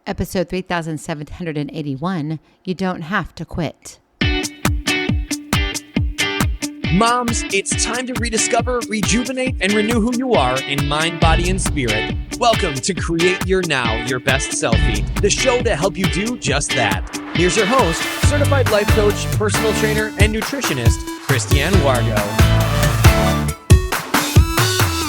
Episode 3781, You Don't Have to Quit. Moms, it's time to rediscover, rejuvenate, and renew who you are in mind, body, and spirit. Welcome to Create Your Now, Your Best Selfie, the show to help you do just that. Here's your host, certified life coach, personal trainer, and nutritionist, Christiane Wargo.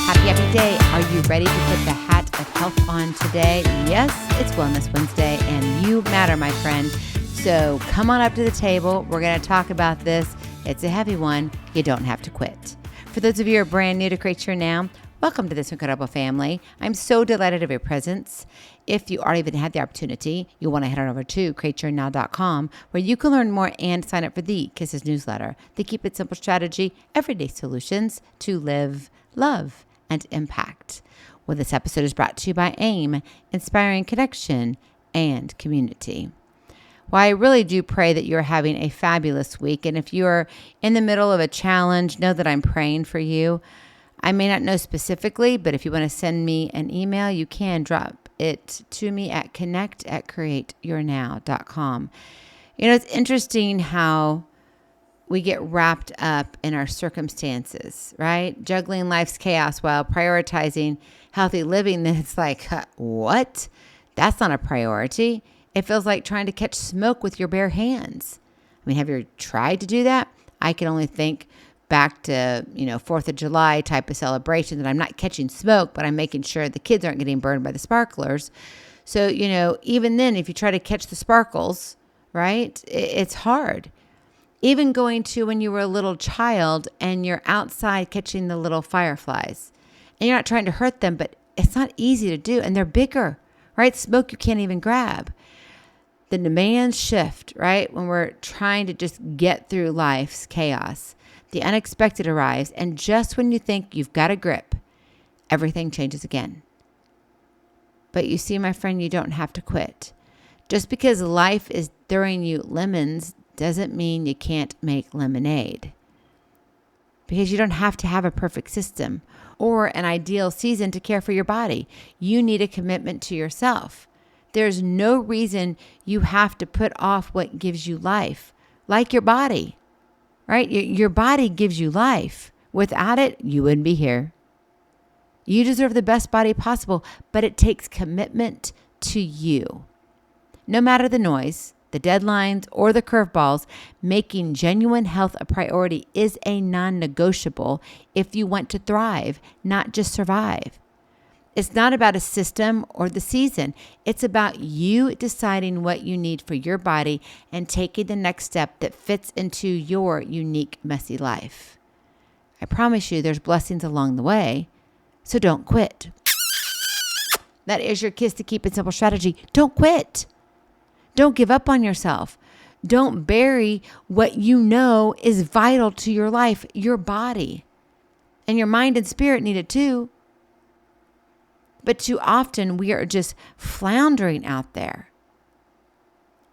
Happy day. Are you ready to put the hat of health on today? Yes, it's Wellness Wednesday, and you matter, my friend. So come on up to the table. We're going to talk about this. It's a heavy one. You don't have to quit. For those of you who are brand new to Create Your Now, welcome to this incredible family. I'm so delighted of your presence. If you already even had the opportunity, you'll want to head on over to createyournow.com, where you can learn more and sign up for the Kisses newsletter, the Keep It Simple strategy, everyday solutions to live, love, and impact. Well, this episode is brought to you by AIM, Inspiring Connection and Community. Well, I really do pray that you're having a fabulous week. And if you're in the middle of a challenge, know that I'm praying for you. I may not know specifically, but if you want to send me an email, you can drop it to me at connect@createyournow.com. You know, it's interesting how we get wrapped up in our circumstances, right? Juggling life's chaos while prioritizing healthy living. Then it's like, what? That's not a priority. It feels like trying to catch smoke with your bare hands. I mean, have you tried to do that? I can only think back to, 4th of July type of celebration that I'm not catching smoke, but I'm making sure the kids aren't getting burned by the sparklers. So, even then, if you try to catch the sparkles, right, it's hard. Even going to when you were a little child and you're outside catching the little fireflies and you're not trying to hurt them, but it's not easy to do. And they're bigger, right? Smoke you can't even grab. The demands shift, right? When we're trying to just get through life's chaos, the unexpected arrives. And just when you think you've got a grip, everything changes again. But you see, my friend, you don't have to quit. Just because life is throwing you lemons doesn't mean you can't make lemonade. Because you don't have to have a perfect system or an ideal season to care for your body. You need a commitment to yourself. There's no reason you have to put off what gives you life, like your body, right? Your body gives you life. Without it, you wouldn't be here. You deserve the best body possible, but it takes commitment to you. No matter the noise, the deadlines, or the curveballs, making genuine health a priority is a non-negotiable if you want to thrive, not just survive. It's not about a system or the season. It's about you deciding what you need for your body and taking the next step that fits into your unique, messy life. I promise you there's blessings along the way, so don't quit. That is your Kiss to Keep It Simple strategy. Don't quit. Don't give up on yourself. Don't bury what you know is vital to your life, your body. And your mind and spirit need it too. But too often we are just floundering out there.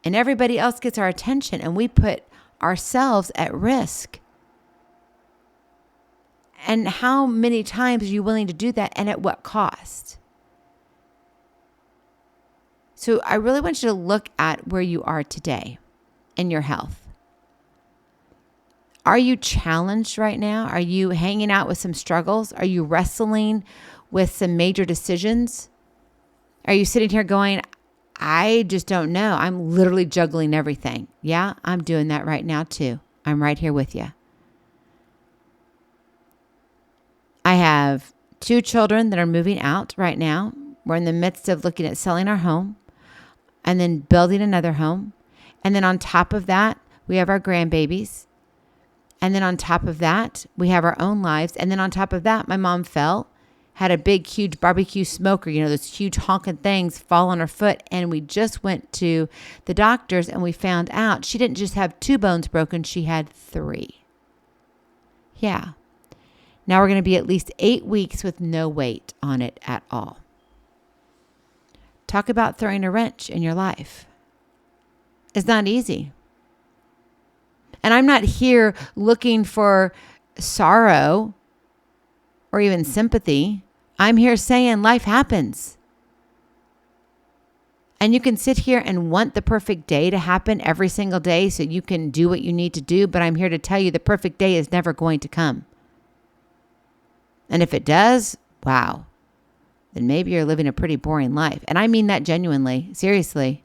And everybody else gets our attention and we put ourselves at risk. And how many times are you willing to do that, and at what cost? So I really want you to look at where you are today in your health. Are you challenged right now? Are you hanging out with some struggles? Are you wrestling with some major decisions? Are you sitting here going, I just don't know. I'm literally juggling everything. Yeah, I'm doing that right now too. I'm right here with you. I have 2 children that are moving out right now. We're in the midst of looking at selling our home and then building another home. And then on top of that, we have our grandbabies. And then on top of that, we have our own lives. And then on top of that, my mom fell, had a big, huge barbecue smoker, those huge honking things fall on her foot. And we just went to the doctors and we found out she didn't just have 2 bones broken, she had 3. Yeah. Now we're going to be at least 8 weeks with no weight on it at all. Talk about throwing a wrench in your life. It's not easy. And I'm not here looking for sorrow or even sympathy. I'm here saying life happens. And you can sit here and want the perfect day to happen every single day so you can do what you need to do. But I'm here to tell you the perfect day is never going to come. And if it does, wow, then maybe you're living a pretty boring life. And I mean that genuinely, seriously.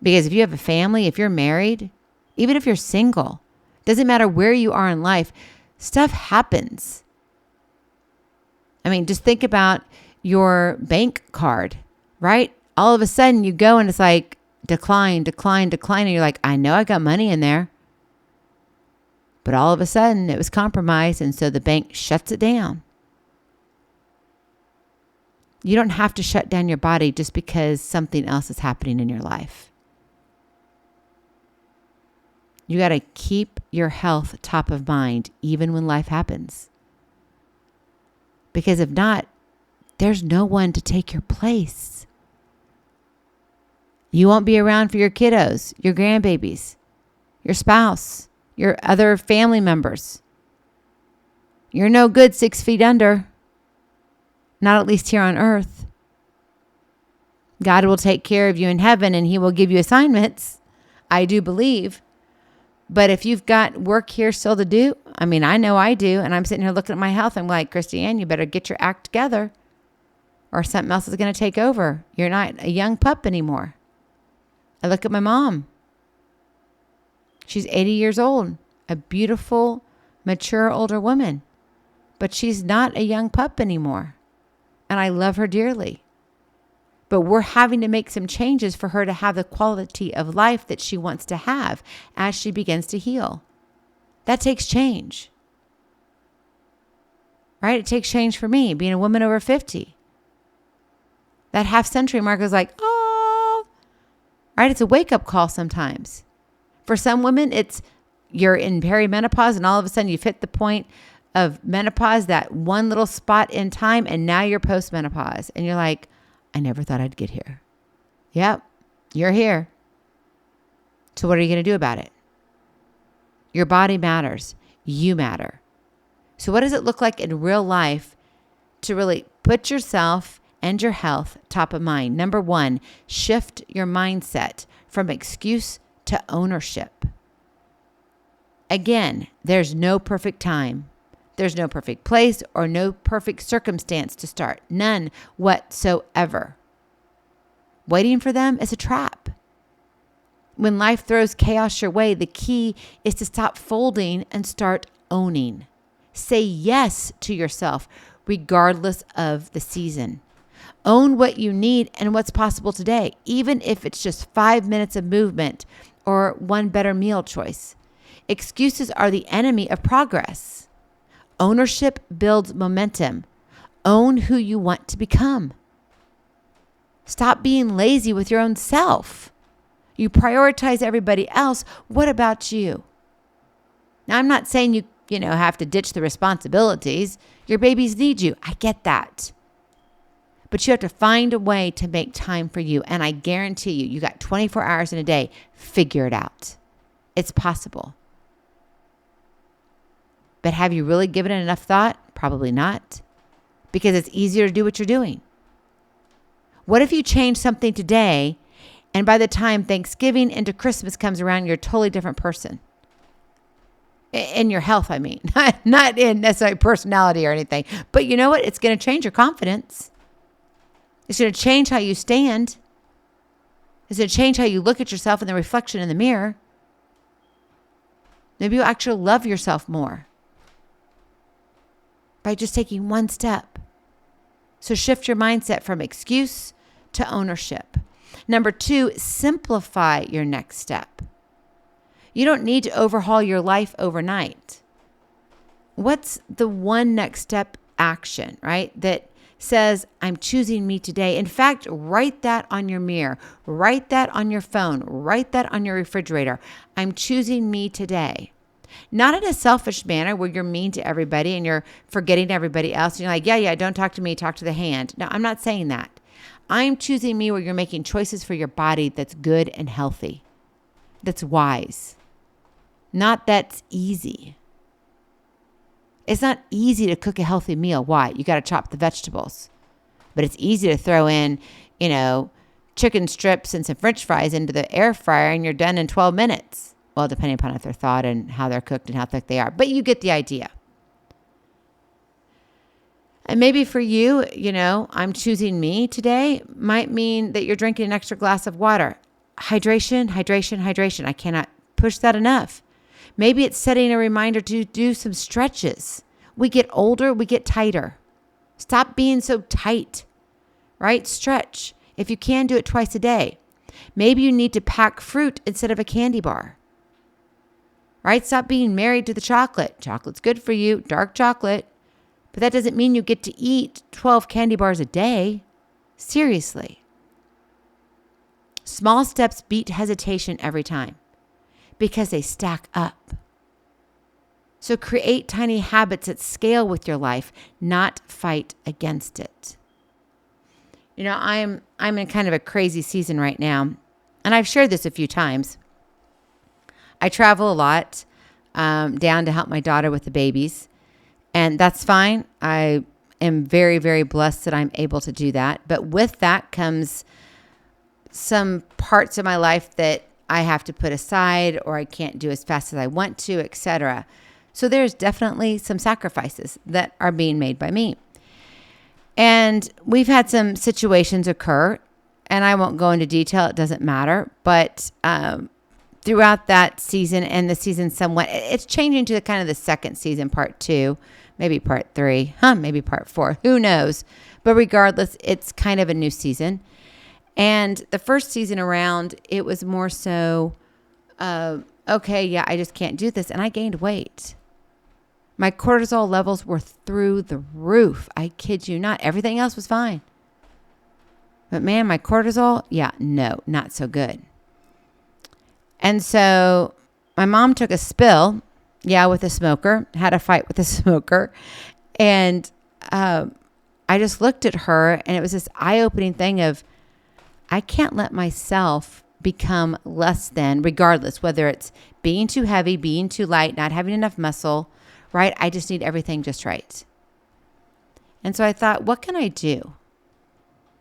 Because if you have a family, if you're married, even if you're single, doesn't matter where you are in life, stuff happens. I mean, just think about your bank card, right? All of a sudden you go and it's like decline, decline, decline. And you're like, I know I got money in there. But all of a sudden it was compromised. And so the bank shuts it down. You don't have to shut down your body just because something else is happening in your life. You got to keep your health top of mind, even when life happens. Because if not, there's no one to take your place. You won't be around for your kiddos, your grandbabies, your spouse, your other family members. You're no good 6 feet under. Not at least here on earth. God will take care of you in heaven and he will give you assignments. I do believe. But if you've got work here still to do, I mean, I know I do. And I'm sitting here looking at my health. I'm like, Christiane, you better get your act together or something else is going to take over. You're not a young pup anymore. I look at my mom. She's 80 years old, a beautiful, mature, older woman. But she's not a young pup anymore. And I love her dearly. But we're having to make some changes for her to have the quality of life that she wants to have as she begins to heal. That takes change. Right? It takes change for me, being a woman over 50. That half-century mark is like, oh. Right? It's a wake-up call sometimes. For some women, it's you're in perimenopause and all of a sudden you've hit the point of menopause, that one little spot in time, and now you're post-menopause. And you're like, I never thought I'd get here. Yep, you're here. So what are you going to do about it? Your body matters. You matter. So what does it look like in real life to really put yourself and your health top of mind? Number 1, shift your mindset from excuse to ownership. Again, there's no perfect time. There's no perfect place or no perfect circumstance to start. None whatsoever. Waiting for them is a trap. When life throws chaos your way, the key is to stop folding and start owning. Say yes to yourself, regardless of the season. Own what you need and what's possible today, even if it's just 5 minutes of movement or one better meal choice. Excuses are the enemy of progress. Ownership builds momentum. Own who you want to become. Stop being lazy with your own self. You prioritize everybody else. What about you? Now, I'm not saying you have to ditch the responsibilities. Your babies need you. I get that. But you have to find a way to make time for you. And I guarantee you got 24 hours in a day. Figure it out. It's possible. But have you really given it enough thought? Probably not. Because it's easier to do what you're doing. What if you change something today and by the time Thanksgiving into Christmas comes around, you're a totally different person? In your health, I mean. Not in necessarily personality or anything. But you know what? It's going to change your confidence. It's going to change how you stand. It's going to change how you look at yourself in the reflection in the mirror. Maybe you'll actually love yourself more by just taking one step. So shift your mindset from excuse to ownership. Number 2, simplify your next step. You don't need to overhaul your life overnight. What's the one next step action, right? That says, I'm choosing me today. In fact, write that on your mirror. Write that on your phone. Write that on your refrigerator. I'm choosing me today. Not in a selfish manner where you're mean to everybody and you're forgetting everybody else. And you're like, yeah, don't talk to me, talk to the hand. No, I'm not saying that. I'm choosing me where you're making choices for your body that's good and healthy, that's wise, not that's easy. It's not easy to cook a healthy meal. Why? You got to chop the vegetables. But it's easy to throw in, chicken strips and some French fries into the air fryer and you're done in 12 minutes. Well, depending upon if they're thawed and how they're cooked and how thick they are. But you get the idea. And maybe for you, I'm choosing me today might mean that you're drinking an extra glass of water. Hydration, hydration, hydration. I cannot push that enough. Maybe it's setting a reminder to do some stretches. We get older, we get tighter. Stop being so tight, right? Stretch. If you can, do it twice a day. Maybe you need to pack fruit instead of a candy bar, right? Stop being married to the chocolate. Chocolate's good for you, dark chocolate. But that doesn't mean you get to eat 12 candy bars a day. Seriously. Small steps beat hesitation every time because they stack up. So create tiny habits that scale with your life, not fight against it. I'm in kind of a crazy season right now, and I've shared this a few times. I travel a lot down to help my daughter with the babies. And that's fine. I am very, very blessed that I'm able to do that. But with that comes some parts of my life that I have to put aside or I can't do as fast as I want to, etc. So there's definitely some sacrifices that are being made by me. And we've had some situations occur, and I won't go into detail. It doesn't matter. But throughout that season and the season somewhat, it's changing to kind of the second season, part 2. Maybe part 3, maybe part 4, who knows? But regardless, it's kind of a new season. And the first season around, it was more so, I just can't do this. And I gained weight. My cortisol levels were through the roof. I kid you not. Everything else was fine. But man, my cortisol, not so good. And so my mom took a spill. With a smoker, had a fight with a smoker. And I just looked at her and it was this eye-opening thing of, I can't let myself become less than, regardless, whether it's being too heavy, being too light, not having enough muscle, right? I just need everything just right. And so I thought, what can I do?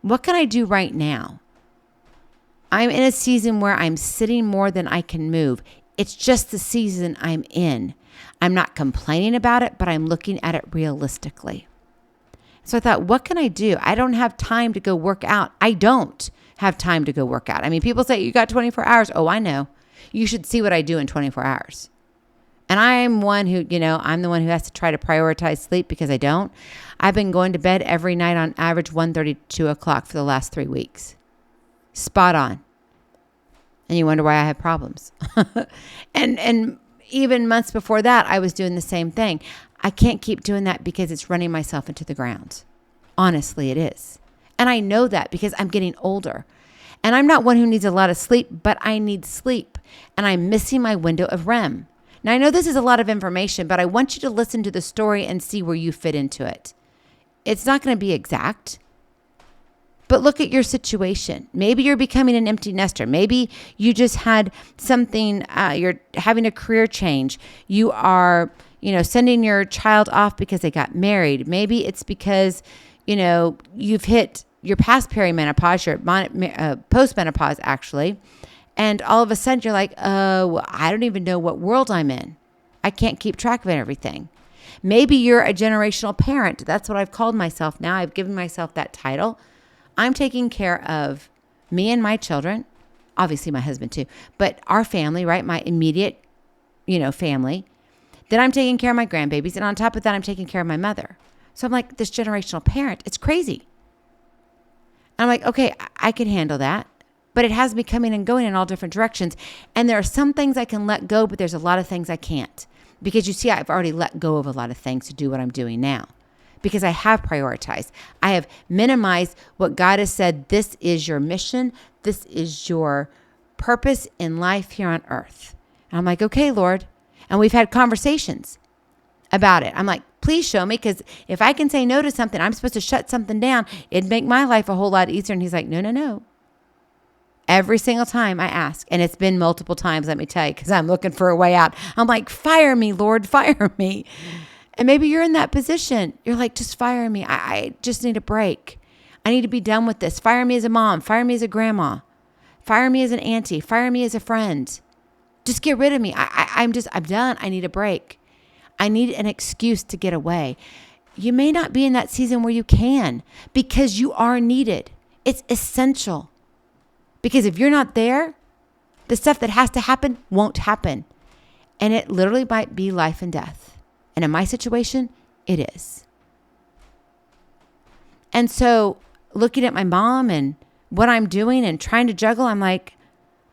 What can I do right now? I'm in a season where I'm sitting more than I can move. It's just the season I'm in. I'm not complaining about it, but I'm looking at it realistically. So I thought, what can I do? I don't have time to go work out. I don't have time to go work out. I mean, people say, you got 24 hours. Oh, I know. You should see what I do in 24 hours. And I'm one who, I'm the one who has to try to prioritize sleep because I don't. I've been going to bed every night on average 1:30 to 2 o'clock for the last 3 weeks. Spot on. And you wonder why I have problems. and even months before that, I was doing the same thing. I can't keep doing that because it's running myself into the ground. Honestly, it is. And I know that because I'm getting older. And I'm not one who needs a lot of sleep, but I need sleep. And I'm missing my window of REM. Now, I know this is a lot of information, but I want you to listen to the story and see where you fit into it. It's not going to be exact. But look at your situation. Maybe you're becoming an empty nester. Maybe you just had something, you're having a career change. You are, sending your child off because they got married. Maybe it's because, you've hit your past perimenopause, your postmenopause actually. And all of a sudden you're like, I don't even know what world I'm in. I can't keep track of everything. Maybe you're a generational parent. That's what I've called myself now. I've given myself that title. I'm taking care of me and my children, obviously my husband too, but our family, right? My immediate, family. Then I'm taking care of my grandbabies. And on top of that, I'm taking care of my mother. So I'm like this generational parent. It's crazy. And I'm like, okay, I can handle that. But it has me coming and going in all different directions. And there are some things I can let go, but there's a lot of things I can't. Because you see, I've already let go of a lot of things to do what I'm doing now. Because I have prioritized. I have minimized what God has said, this is your mission. This is your purpose in life here on earth. And I'm like, okay, Lord. And we've had conversations about it. I'm like, please show me, because if I can say no to something, I'm supposed to shut something down. It'd make my life a whole lot easier. And he's like, no. Every single time I ask, and it's been multiple times, let me tell you, because I'm looking for a way out. I'm like, fire me, Lord, fire me. And maybe you're in that position. You're like, just fire me. I just need a break. I need to be done with this. Fire me as a mom. Fire me as a grandma. Fire me as an auntie. Fire me as a friend. Just get rid of me. I'm done. I need a break. I need an excuse to get away. You may not be in that season where you can, because you are needed. It's essential. Because if you're not there, the stuff that has to happen won't happen. And it literally might be life and death. And in my situation, it is. And so looking at my mom and what I'm doing and trying to juggle, I'm like,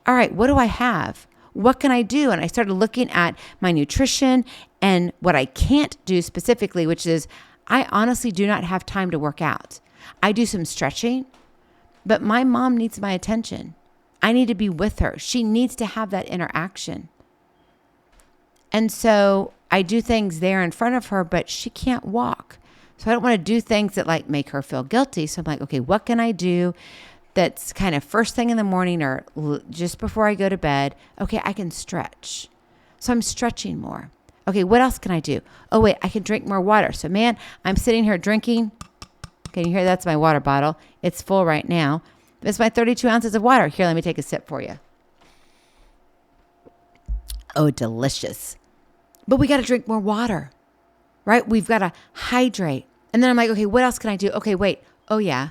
all right, what do I have? What can I do? And I started looking at my nutrition and what I can't do specifically, which is I honestly do not have time to work out. I do some stretching, but my mom needs my attention. I need to be with her. She needs to have that interaction. And so I do things there in front of her, but she can't walk. So I don't want to do things that like make her feel guilty. So I'm like, okay, what can I do that's kind of first thing in the morning or just before I go to bed? Okay, I can stretch. So I'm stretching more. Okay, what else can I do? Oh, wait, I can drink more water. So man, I'm sitting here drinking. Can you hear? That's my water bottle. It's full right now. It's my 32 ounces of water. Here, let me take a sip for you. Oh, delicious. But we got to drink more water, right? We've got to hydrate. And then I'm like, okay, what else can I do? Okay, wait. Oh, yeah.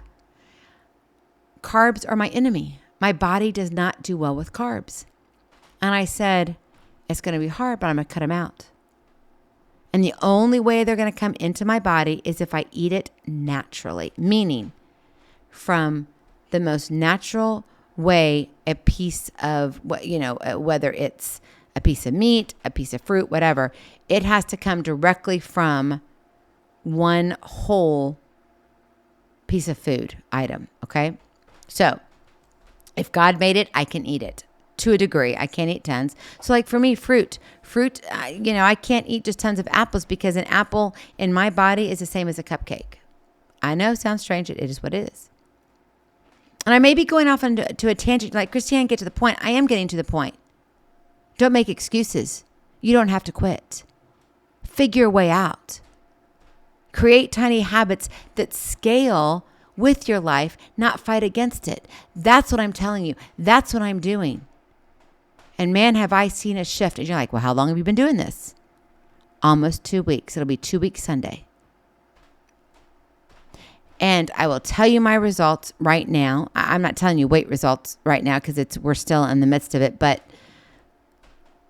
Carbs are my enemy. My body does not do well with carbs. And I said, it's going to be hard, but I'm going to cut them out. And the only way they're going to come into my body is if I eat it naturally, meaning from the most natural way, a piece of what, whether it's a piece of meat, a piece of fruit, whatever, it has to come directly from one whole piece of food item. Okay. So if God made it, I can eat it to a degree. I can't eat tons. So like for me, fruit, I can't eat just tons of apples because an apple in my body is the same as a cupcake. I know, sounds strange. It is what it is. And I may be going off into a tangent like, Christiane, get to the point. I am getting to the point. Don't make excuses. You don't have to quit. Figure a way out. Create tiny habits that scale with your life, not fight against it. That's what I'm telling you. That's what I'm doing. And man, have I seen a shift. And you're like, well, how long have you been doing this? Almost 2 weeks. It'll be 2 weeks Sunday. And I will tell you my results right now. I'm not telling you weight results right now because we're still in the midst of it.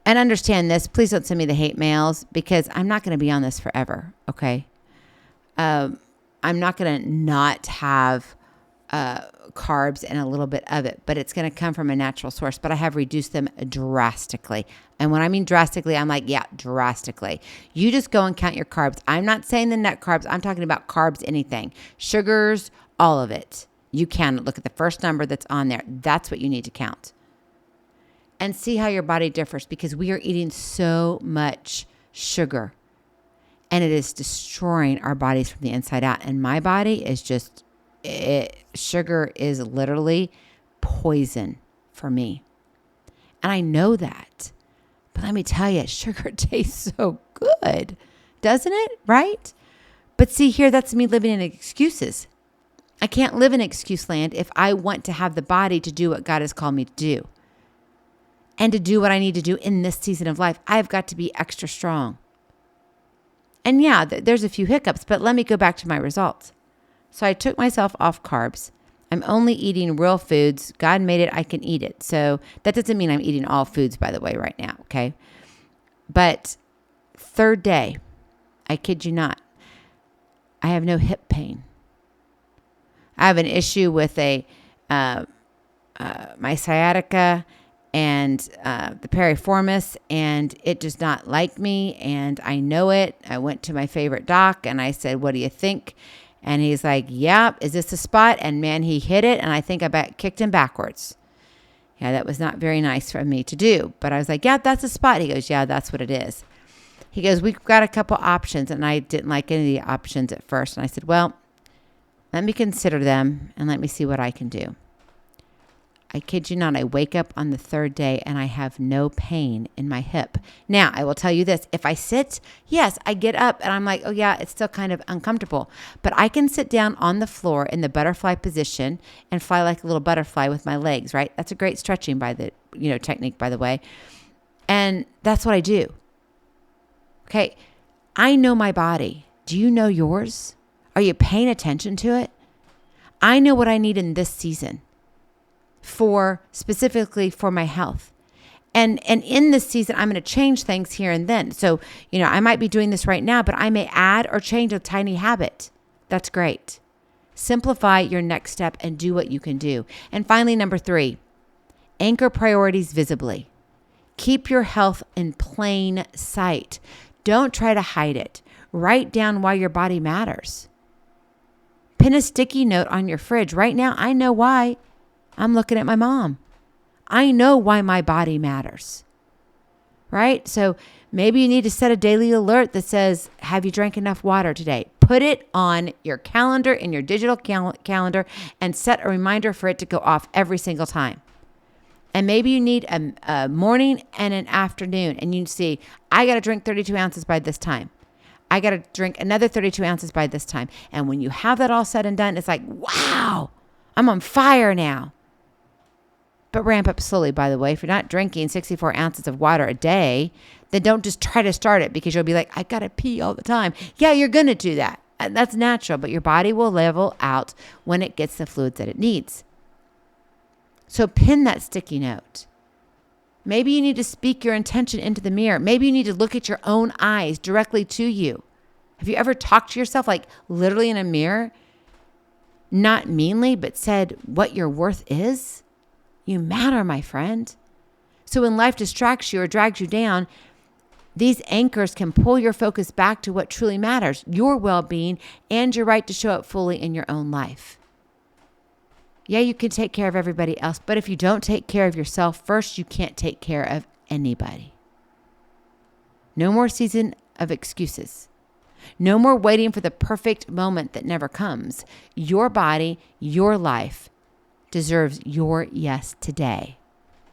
And understand this. Please don't send me the hate mails because I'm not going to be on this forever. Okay. I'm not going to not have carbs and a little bit of it, but it's going to come from a natural source. But I have reduced them drastically. And when I mean drastically, I'm like, yeah, drastically. You just go and count your carbs. I'm not saying the net carbs. I'm talking about carbs, anything. Sugars, all of it. You can look at the first number that's on there. That's what you need to count. And see how your body differs because we are eating so much sugar. And it is destroying our bodies from the inside out. And my body is sugar is literally poison for me. And I know that. But let me tell you, sugar tastes so good, doesn't it? Right? But see here, that's me living in excuses. I can't live in excuse land if I want to have the body to do what God has called me to do. And to do what I need to do in this season of life, I've got to be extra strong. And yeah, there's a few hiccups, but let me go back to my results. So I took myself off carbs. I'm only eating real foods. God made it. I can eat it. So that doesn't mean I'm eating all foods, by the way, right now. Okay. But third day, I kid you not, I have no hip pain. I have an issue with my sciatica and the piriformis, and it does not like me, and I know it. I went to my favorite doc, and I said, what do you think? And he's like, yeah, is this a spot? And man, he hit it, and I think I kicked him backwards. Yeah, that was not very nice for me to do. But I was like, yeah, that's a spot. He goes, yeah, that's what it is. He goes, we've got a couple options, and I didn't like any of the options at first. And I said, well, let me consider them, and let me see what I can do. I kid you not, I wake up on the third day and I have no pain in my hip. Now, I will tell you this. If I sit, yes, I get up and I'm like, oh yeah, it's still kind of uncomfortable. But I can sit down on the floor in the butterfly position and fly like a little butterfly with my legs, right? That's a great stretching technique, by the way. And that's what I do. Okay, I know my body. Do you know yours? Are you paying attention to it? I know what I need in this season specifically for my health. And in this season, I'm going to change things here and then. So, I might be doing this right now, but I may add or change a tiny habit. That's great. Simplify your next step and do what you can do. And finally, number 3, anchor priorities visibly. Keep your health in plain sight. Don't try to hide it. Write down why your body matters. Pin a sticky note on your fridge. Right now, I know why. I'm looking at my mom. I know why my body matters, right? So maybe you need to set a daily alert that says, have you drank enough water today? Put it on your calendar, in your digital calendar, and set a reminder for it to go off every single time. And maybe you need a morning and an afternoon, and you see, I got to drink 32 ounces by this time. I got to drink another 32 ounces by this time. And when you have that all said and done, it's like, wow, I'm on fire now. But ramp up slowly, by the way. If you're not drinking 64 ounces of water a day, then don't just try to start it because you'll be like, I got to pee all the time. Yeah, you're going to do that. That's natural, but your body will level out when it gets the fluids that it needs. So pin that sticky note. Maybe you need to speak your intention into the mirror. Maybe you need to look at your own eyes directly to you. Have you ever talked to yourself like literally in a mirror? Not meanly, but said what your worth is? You matter, my friend. So when life distracts you or drags you down, these anchors can pull your focus back to what truly matters, your well-being and your right to show up fully in your own life. Yeah, you can take care of everybody else, but if you don't take care of yourself first, you can't take care of anybody. No more season of excuses. No more waiting for the perfect moment that never comes. Your body, your life deserves your yes today.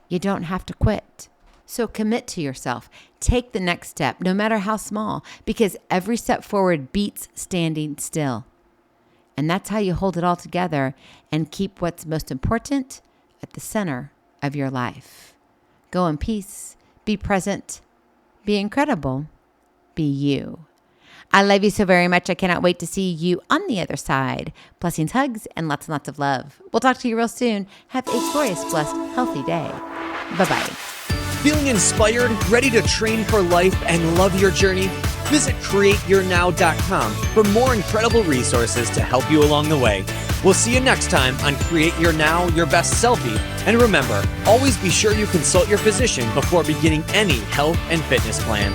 You don't have to quit. So commit to yourself. Take the next step, no matter how small, because every step forward beats standing still. And that's how you hold it all together and keep what's most important at the center of your life. Go in peace, be present, be incredible, be you. I love you so very much. I cannot wait to see you on the other side. Blessings, hugs, and lots of love. We'll talk to you real soon. Have a glorious, blessed, healthy day. Bye-bye. Feeling inspired, ready to train for life and love your journey? Visit createyournow.com for more incredible resources to help you along the way. We'll see you next time on Create Your Now, Your Best Selfie. And remember, always be sure you consult your physician before beginning any health and fitness plan.